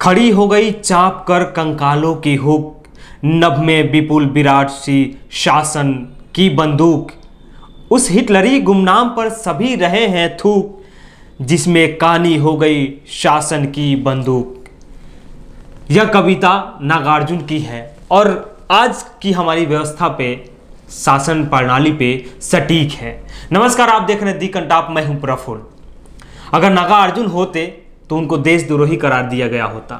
खड़ी हो गई चाप कर कंकालों की हुक, नभ में विपुल विराट सी शासन की बंदूक। उस हिटलरी गुमनाम पर सभी रहे हैं थूक, जिसमें कानी हो गई शासन की बंदूक। यह कविता नागार्जुन की है और आज की हमारी व्यवस्था पे, शासन प्रणाली पे सटीक है। नमस्कार, आप देख रहे हैं दी कंटाप, मैं हूं प्रफुल्ल। अगर नागार्जुन होते तो उनको देशद्रोही करार दिया गया होता।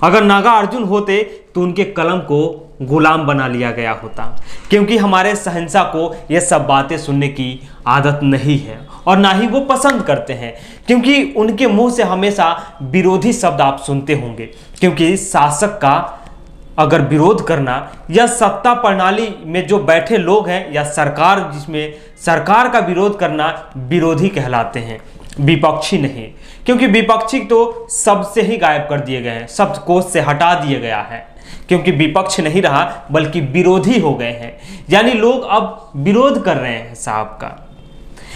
अगर नागार्जुन होते तो उनके कलम को गुलाम बना लिया गया होता, क्योंकि हमारे शहंशाह को यह सब बातें सुनने की आदत नहीं है और ना ही वो पसंद करते हैं, क्योंकि उनके मुंह से हमेशा विरोधी शब्द आप सुनते होंगे। क्योंकि शासक का अगर विरोध करना या सत्ता प्रणाली में जो बैठे लोग हैं या सरकार, जिसमें सरकार का विरोध करना, विरोधी कहलाते हैं, विपक्षी नहीं। क्योंकि विपक्षी तो सबसे ही गायब कर दिए गए हैं, सब कोष से हटा दिया गया है, क्योंकि विपक्ष नहीं रहा बल्कि विरोधी हो गए हैं। यानी लोग अब विरोध कर रहे हैं साहब का।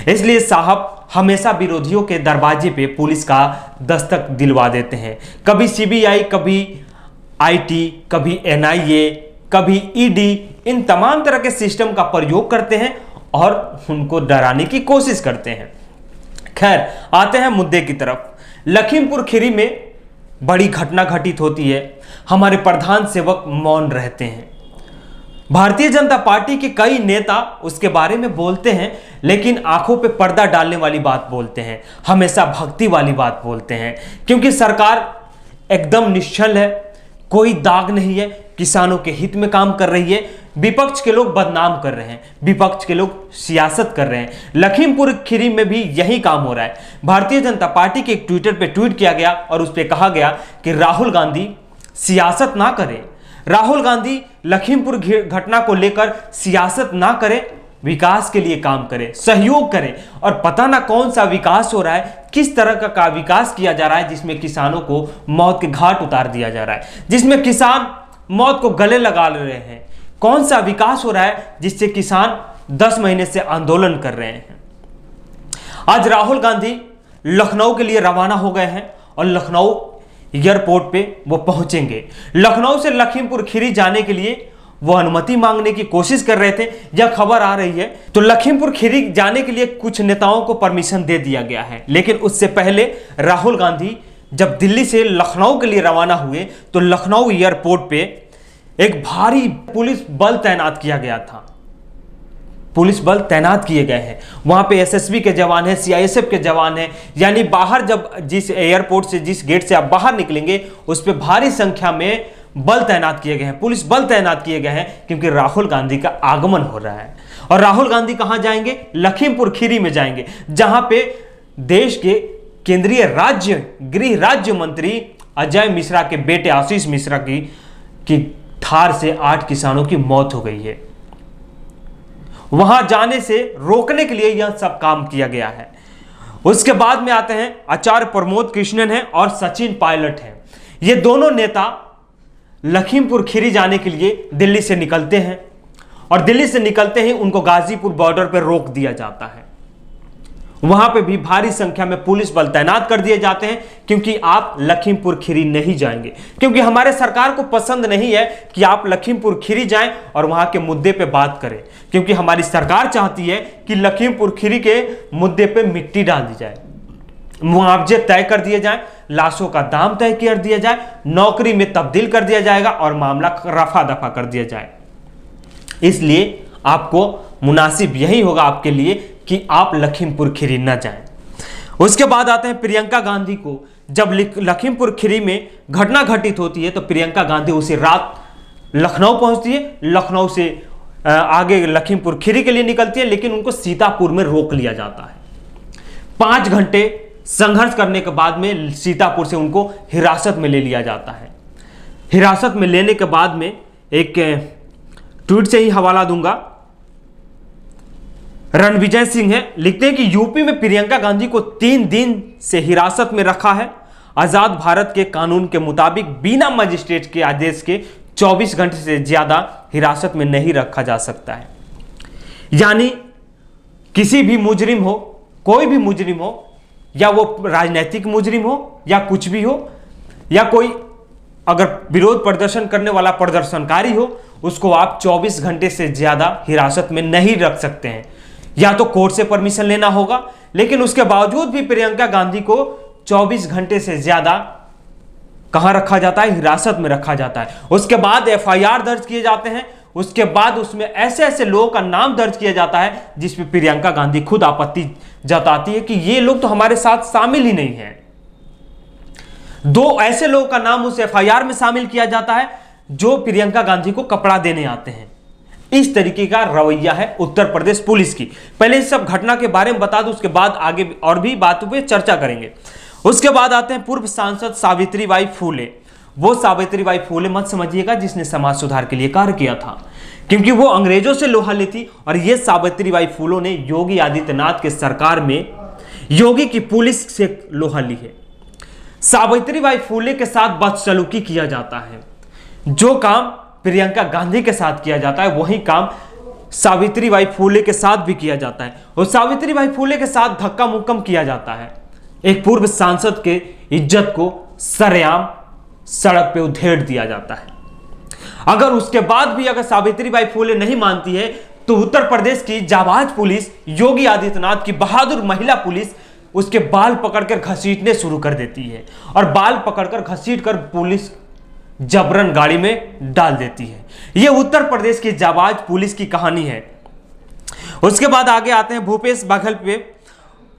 इसलिए साहब हमेशा विरोधियों के दरवाजे पे पुलिस का दस्तक दिलवा देते हैं। कभी सीबीआई, कभी आईटी, कभी एनआईए, कभी ईडी, इन तमाम तरह के सिस्टम का प्रयोग करते हैं और उनको डराने की कोशिश करते हैं। खैर, आते हैं मुद्दे की तरफ। लखीमपुर खीरी में बड़ी घटना घटित होती है। हमारे प्रधान सेवक मौन रहते हैं। भारतीय जनता पार्टी के कई नेता उसके बारे में बोलते हैं, लेकिन आंखों पे पर्दा डालने वाली बात बोलते हैं, हमेशा भक्ति वाली बात बोलते हैं। क्योंकि सरकार एकदम निश्चल है, कोई दाग नहीं है, किसानों के हित में काम कर रही है। विपक्ष के लोग बदनाम कर रहे हैं, विपक्ष के लोग सियासत कर रहे हैं। लखीमपुर खीरी में भी यही काम हो रहा है। भारतीय जनता पार्टी के एक ट्विटर पे ट्वीट किया गया और उस पर कहा गया कि राहुल गांधी सियासत ना करें, राहुल गांधी लखीमपुर घटना को लेकर सियासत ना करें, विकास के लिए काम करें, सहयोग करें। और पता ना कौन सा विकास हो रहा है, किस तरह का विकास किया जा रहा है, जिसमें किसानों को मौत के घाट उतार दिया जा रहा है, जिसमें किसान मौत को गले लगा रहे हैं। कौन सा विकास हो रहा है जिससे किसान 10 महीने से आंदोलन कर रहे हैं। आज राहुल गांधी लखनऊ के लिए रवाना हो गए हैं और लखनऊ एयरपोर्ट पे वो पहुंचेंगे। लखनऊ से लखीमपुर खीरी जाने के लिए वो अनुमति मांगने की कोशिश कर रहे थे, यह खबर आ रही है। तो लखीमपुर खीरी जाने के लिए कुछ नेताओं को परमिशन दे दिया गया है, लेकिन उससे पहले राहुल गांधी जब दिल्ली से लखनऊ के लिए रवाना हुए तो लखनऊ एयरपोर्ट पे एक भारी पुलिस बल तैनात किया गया था। पुलिस बल तैनात किए गए हैं वहां पे, एसएसबी के जवान हैं, सीआईएसएफ के जवान हैं। यानी बाहर जब जिस एयरपोर्ट से, जिस गेट से आप बाहर निकलेंगे, उस पे भारी संख्या में बल तैनात किए गए हैं, पुलिस बल तैनात किए गए हैं, क्योंकि राहुल गांधी का आगमन हो रहा है। और राहुल गांधी कहां जाएंगे? लखीमपुर खीरी में जाएंगे, जहां पे देश के केंद्रीय गृह राज्य मंत्री अजय मिश्रा के बेटे आशीष मिश्रा की थार से 8 किसानों की मौत हो गई है। वहां जाने से रोकने के लिए यह सब काम किया गया है। उसके बाद में आते हैं आचार्य प्रमोद कृष्णन हैं और सचिन पायलट हैं। ये दोनों नेता लखीमपुर खीरी जाने के लिए दिल्ली से निकलते हैं और दिल्ली से निकलते ही उनको गाजीपुर बॉर्डर पर रोक दिया जाता है। वहां पे भी भारी संख्या में पुलिस बल तैनात कर दिए जाते हैं, क्योंकि आप लखीमपुर खीरी नहीं जाएंगे। क्योंकि हमारे सरकार को पसंद नहीं है कि आप लखीमपुर खीरी जाएं और वहां के मुद्दे पे बात करें, क्योंकि हमारी सरकार चाहती है कि लखीमपुर खीरी के मुद्दे पे मिट्टी डाल दी जाए, मुआवजे तय कर दिए जाए, लाशों का दाम तय कर दिया जाए, नौकरी में तब्दील कर दिया जाएगा और मामला रफा दफा कर दिया जाए। इसलिए आपको मुनासिब यही होगा आपके लिए कि आप लखीमपुर खीरी न जाएं। उसके बाद आते हैं प्रियंका गांधी को। जब लखीमपुर खीरी में घटना घटित होती है तो प्रियंका गांधी उसी रात लखनऊ पहुंचती है। लखनऊ से आगे लखीमपुर खीरी के लिए निकलती है, लेकिन उनको सीतापुर में रोक लिया जाता है। 5 घंटे संघर्ष करने के बाद में सीतापुर से उनको हिरासत में ले लिया जाता है। हिरासत में लेने के बाद में एक ट्वीट से ही हवाला दूंगा, रणविजय सिंह है, लिखते हैं कि यूपी में प्रियंका गांधी को 3 दिन से हिरासत में रखा है। आजाद भारत के कानून के मुताबिक बिना मजिस्ट्रेट के आदेश के 24 घंटे से ज्यादा हिरासत में नहीं रखा जा सकता है। यानी किसी भी मुजरिम हो, कोई भी मुजरिम हो, या वो राजनीतिक मुजरिम हो या कुछ भी हो, या कोई अगर विरोध प्रदर्शन करने वाला प्रदर्शनकारी हो, उसको आप 24 घंटे से ज्यादा हिरासत में नहीं रख सकते हैं। या तो कोर्ट से परमिशन लेना होगा, लेकिन उसके बावजूद भी प्रियंका गांधी को 24 घंटे से ज्यादा कहां रखा जाता है? हिरासत में रखा जाता है। उसके बाद एफआईआर दर्ज किए जाते हैं, उसके बाद उसमें ऐसे ऐसे लोगों का नाम दर्ज किया जाता है जिसमें प्रियंका गांधी खुद आपत्ति जताती है कि ये लोग तो हमारे साथ शामिल ही नहीं है। 2 ऐसे लोगों का नाम उस एफआईआर में शामिल किया जाता है जो प्रियंका गांधी को कपड़ा देने आते हैं। इस तरीके का रवैया है उत्तर प्रदेश पुलिस की। पहले इस सब घटना के बारे में बता दूं, उसके बाद आगे और भी बातों पे चर्चा करेंगे। उसके बाद आते हैं पूर्व सांसद सावित्रीबाई फूले। वो सावित्रीबाई फूले मत समझिएगा जिसने समाज सुधार के लिए कार्य किया था, क्योंकि वो अंग्रेजों से लोहा ली थी। और ये सावित्रीबाई फूले ने योगी आदित्यनाथ के सरकार में योगी की पुलिस से लोहा ली है। सावित्रीबाई फूले के साथ बदसलूकी किया जाता है। जो काम प्रियंका गांधी के साथ किया जाता है वही काम सावित्रीबाई फूले के साथ भी किया जाता है। और सावित्रीबाई फूले के साथ धक्का मुक्कम किया जाता है। एक पूर्व सांसद के इज्जत को सरेआम सड़क पे उधेड़ दिया जाता है। अगर उसके बाद भी अगर सावित्रीबाई फूले नहीं मानती है तो उत्तर प्रदेश की जाबाज पुलिस, योगी आदित्यनाथ की बहादुर महिला पुलिस उसके बाल पकड़कर घसीटने शुरू कर देती है। और बाल पकड़कर घसीटकर पुलिस जबरन गाड़ी में डाल देती है। यह उत्तर प्रदेश की जाबाज पुलिस की कहानी है। उसके बाद आगे आते हैं भूपेश बाघेल पे।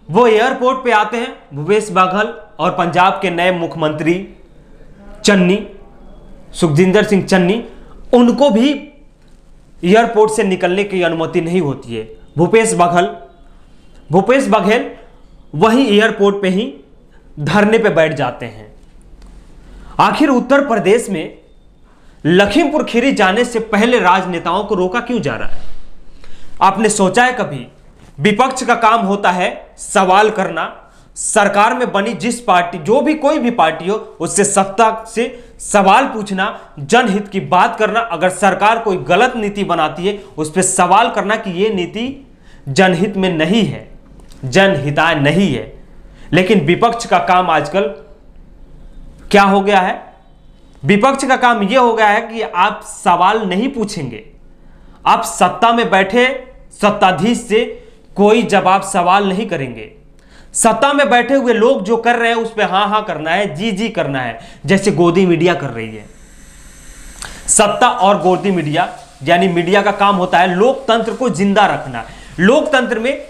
वो एयरपोर्ट पे आते हैं, भूपेश बाघेल और पंजाब के नए मुख्यमंत्री चन्नी, सुखजिंदर सिंह चन्नी, उनको भी एयरपोर्ट से निकलने की अनुमति नहीं होती है। भूपेश बाघेल वहीं एयरपोर्ट पे ही धरने पे बैठ जाते हैं। आखिर उत्तर प्रदेश में लखीमपुर खीरी जाने से पहले राजनेताओं को रोका क्यों जा रहा है? आपने सोचा है कभी? विपक्ष का काम होता है सवाल करना। सरकार में बनी जिस पार्टी, जो भी कोई भी पार्टी हो, उससे सत्ता से सवाल पूछना, जनहित की बात करना। अगर सरकार कोई गलत नीति बनाती है उस पर सवाल करना कि यह नीति जनहित में नहीं है, जनहिताय नहीं है। लेकिन विपक्ष का काम आजकल क्या हो गया है? विपक्ष का काम यह हो गया है कि आप सवाल नहीं पूछेंगे। आप सत्ता में बैठे सत्ताधीश से कोई जवाब सवाल नहीं करेंगे। सत्ता में बैठे हुए लोग जो कर रहे हैं उस पर हां हां करना है, जी जी करना है, जैसे गोदी मीडिया कर रही है। सत्ता और गोदी मीडिया यानी मीडिया का काम होता है लोकतंत्र को जिंदा रखना। लोकतंत्र में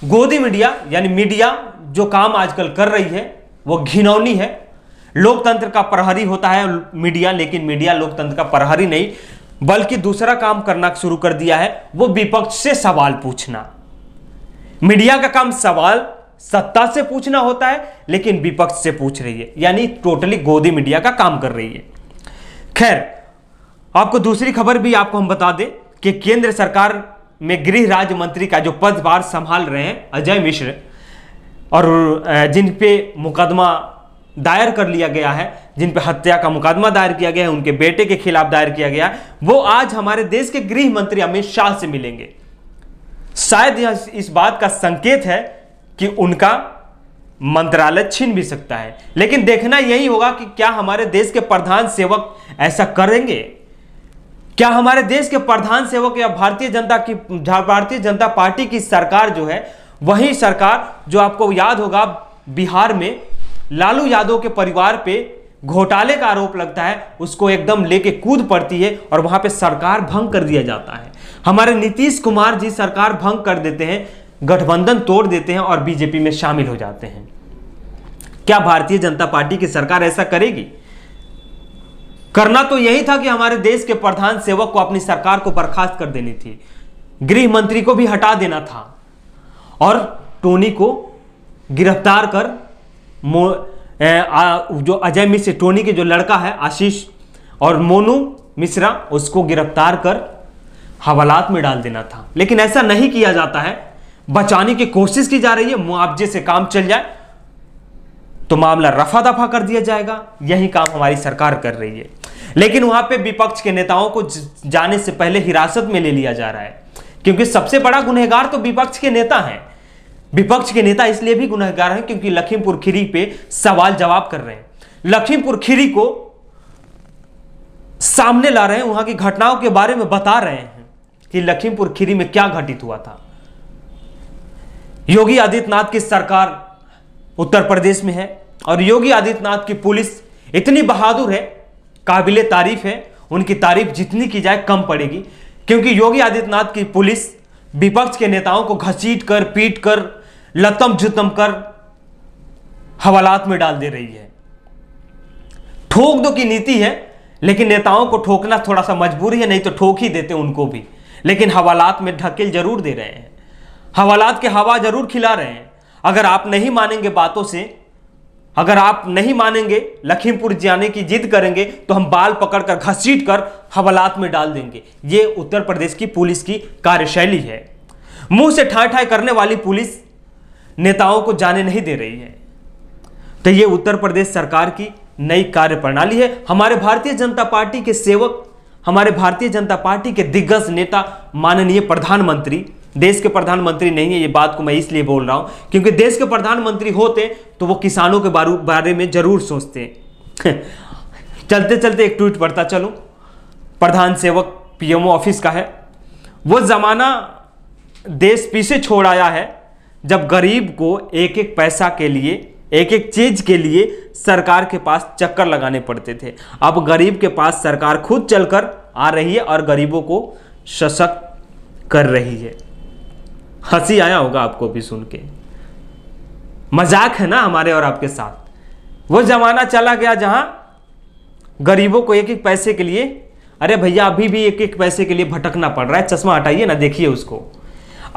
गोदी मीडिया यानी मीडिया जो काम आजकल कर रही है वो घिनौनी है। लोकतंत्र का प्रहरी होता है मीडिया, लेकिन मीडिया लोकतंत्र का प्रहरी नहीं बल्कि दूसरा काम करना शुरू कर दिया है, वो विपक्ष से सवाल पूछना। मीडिया का काम सवाल सत्ता से पूछना होता है, लेकिन विपक्ष से पूछ रही है, यानी टोटली गोदी मीडिया का काम कर रही है। खैर, आपको दूसरी खबर भी आपको हम बता दें कि केंद्र सरकार में गृह राज्य मंत्री का जो पदभार संभाल रहे हैं अजय मिश्र, और जिन पे मुकदमा दायर कर लिया गया है, जिन पे हत्या का मुकदमा दायर किया गया है, उनके बेटे के खिलाफ दायर किया गया है, वो आज हमारे देश के गृह मंत्री अमित शाह से मिलेंगे। शायद यह इस बात का संकेत है कि उनका मंत्रालय छीन भी सकता है। लेकिन देखना यही होगा कि क्या हमारे देश के प्रधान सेवक ऐसा करेंगे? क्या हमारे देश के प्रधान सेवक या भारतीय जनता पार्टी की सरकार जो है, वही सरकार जो आपको याद होगा बिहार में लालू यादव के परिवार पे घोटाले का आरोप लगता है, उसको एकदम लेके कूद पड़ती है और वहां पे सरकार भंग कर दिया जाता है। हमारे नीतीश कुमार जी सरकार भंग कर देते हैं, गठबंधन तोड़ देते हैं और बीजेपी में शामिल हो जाते हैं। क्या भारतीय जनता पार्टी की सरकार ऐसा करेगी? करना तो यही था कि हमारे देश के प्रधान सेवक को अपनी सरकार को बर्खास्त कर देनी थी, गृह मंत्री को भी हटा देना था और टोनी को गिरफ्तार कर जो अजय मिश्र, टोनी के जो लड़का है आशीष और मोनू मिश्रा, उसको गिरफ्तार कर हवालात में डाल देना था। लेकिन ऐसा नहीं किया जाता है, बचाने की कोशिश की जा रही है। मुआवजे से काम चल जाए तो मामला रफा दफा कर दिया जाएगा, यही काम हमारी सरकार कर रही है। लेकिन वहां पे विपक्ष के नेताओं को जाने से पहले हिरासत में ले लिया जा रहा है, क्योंकि सबसे बड़ा गुनहगार तो विपक्ष के नेता हैं। विपक्ष के नेता इसलिए भी गुनहगार हैं क्योंकि लखीमपुर खीरी पे सवाल जवाब कर रहे हैं। लखीमपुर खीरी को सामने ला रहे हैं, वहां की घटनाओं के बारे में बता रहे हैं कि लखीमपुर खीरी में क्या घटित हुआ था। योगी आदित्यनाथ की सरकार उत्तर प्रदेश में है और योगी आदित्यनाथ की पुलिस इतनी बहादुर है, काबिले तारीफ है। उनकी तारीफ जितनी की जाए कम पड़ेगी, क्योंकि योगी आदित्यनाथ की पुलिस विपक्ष के नेताओं को घसीट कर, पीट कर, लतम जुतम कर हवालात में डाल दे रही है। ठोक दो की नीति है, लेकिन नेताओं को ठोकना थोड़ा सा मजबूरी है, नहीं तो ठोक ही देते उनको भी। लेकिन हवालात में ढकेल जरूर दे रहे हैं, हवालात के हवा जरूर खिला रहे हैं। अगर आप नहीं मानेंगे बातों से, अगर आप नहीं मानेंगे, लखीमपुर जाने की जिद करेंगे, तो हम बाल पकड़कर घसीट कर हवालात में डाल देंगे। ये उत्तर प्रदेश की पुलिस की कार्यशैली है। मुंह से ठाई ठाई करने वाली पुलिस नेताओं को जाने नहीं दे रही है। तो ये उत्तर प्रदेश सरकार की नई कार्यप्रणाली है। हमारे भारतीय जनता पार्टी के सेवक, हमारे भारतीय जनता पार्टी के दिग्गज नेता माननीय प्रधानमंत्री, देश के प्रधानमंत्री नहीं है, ये बात को मैं इसलिए बोल रहा हूं क्योंकि देश के प्रधानमंत्री होते तो वो किसानों के बारे में जरूर सोचते। चलते चलते एक ट्वीट पढ़ता चलूं, प्रधान सेवक पीएमओ ऑफिस का है। वो जमाना देश पीछे छोड़ आया है जब गरीब को एक एक पैसा के लिए, एक एक चीज के लिए सरकार के पास चक्कर लगाने पड़ते थे। अब गरीब के पास सरकार खुद चलकर आ रही है और गरीबों को सशक्त कर रही है। हंसी आया होगा आपको भी सुन के, मजाक है ना हमारे और आपके साथ। वो जमाना चला गया जहां गरीबों को एक एक पैसे के लिए, अरे भैया अभी भी एक एक पैसे के लिए भटकना पड़ रहा है। चश्मा हटाइए ना, देखिए उसको।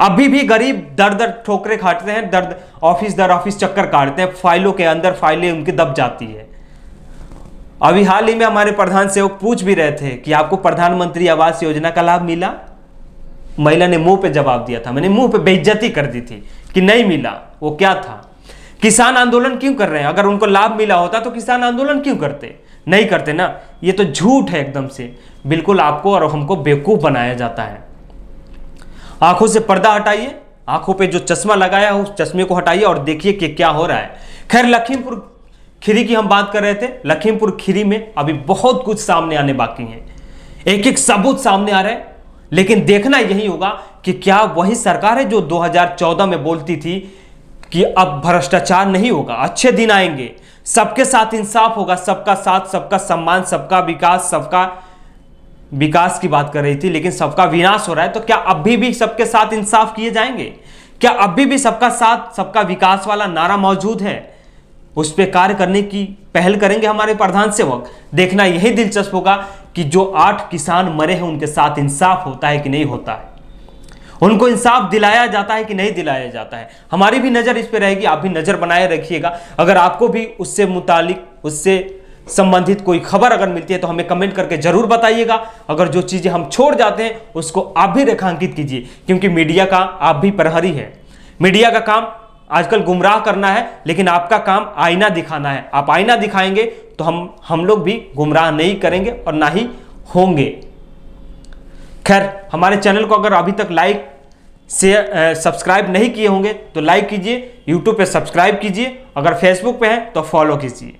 अभी भी गरीब दर दर ठोकरे खाते हैं, दर ऑफिस चक्कर काटते हैं, फाइलों के अंदर फाइलें उनकी दब जाती है। अभी हाल ही में हमारे प्रधान सेवक पूछ भी रहे थे कि आपको प्रधानमंत्री आवास योजना का लाभ मिला? महिला ने मुंह पे जवाब दिया था, मैंने मुंह पे बेइज्जती कर दी थी कि नहीं मिला। वो क्या था? किसान आंदोलन क्यों कर रहे हैं? अगर उनको लाभ मिला होता तो किसान आंदोलन क्यों करते? नहीं करते ना। ये तो झूठ है एकदम से, बिल्कुल आपको और हमको बेवकूफ बनाया जाता है। आंखों से पर्दा हटाइए, आंखों पे जो चश्मा लगाया है उस चश्मे को हटाइए और देखिए कि क्या हो रहा है। खैर, लखीमपुर खीरी की हम बात कर रहे थे। लखीमपुर खीरी में अभी बहुत कुछ सामने आने बाकी है, एक एक सबूत सामने आ रहे हैं। लेकिन देखना यही होगा कि क्या वही सरकार है जो 2014 में बोलती थी कि अब भ्रष्टाचार नहीं होगा, अच्छे दिन आएंगे, सबके साथ इंसाफ होगा, सबका साथ, सबका सम्मान, सबका विकास, सबका विकास की बात कर रही थी, लेकिन सबका विनाश हो रहा है। तो क्या अभी भी सबके साथ इंसाफ किए जाएंगे? क्या अभी भी सबका साथ, सबका विकास वाला नारा मौजूद है? उस पर कार्य करने की पहल करेंगे हमारे प्रधान सेवक। देखना यही दिलचस्प होगा कि जो 8 किसान मरे हैं उनके साथ इंसाफ होता है कि नहीं होता है, उनको इंसाफ दिलाया जाता है कि नहीं दिलाया जाता है। हमारी भी नजर इस पे रहेगी, आप भी नजर बनाए रखिएगा। अगर आपको भी उससे मुतालिक, उससे संबंधित कोई खबर अगर मिलती है तो हमें कमेंट करके जरूर बताइएगा। अगर जो चीजें हम छोड़ जाते हैं उसको आप भी रेखांकित कीजिए, क्योंकि मीडिया का आप भी प्रहरी है। मीडिया का काम आजकल गुमराह करना है, लेकिन आपका काम आईना दिखाना है। आप आईना दिखाएंगे तो हम लोग भी गुमराह नहीं करेंगे और ना ही होंगे। खैर, हमारे चैनल को अगर अभी तक लाइक से सब्सक्राइब नहीं किए होंगे तो लाइक कीजिए, यूट्यूब पे सब्सक्राइब कीजिए, अगर फेसबुक पे है तो फॉलो कीजिए।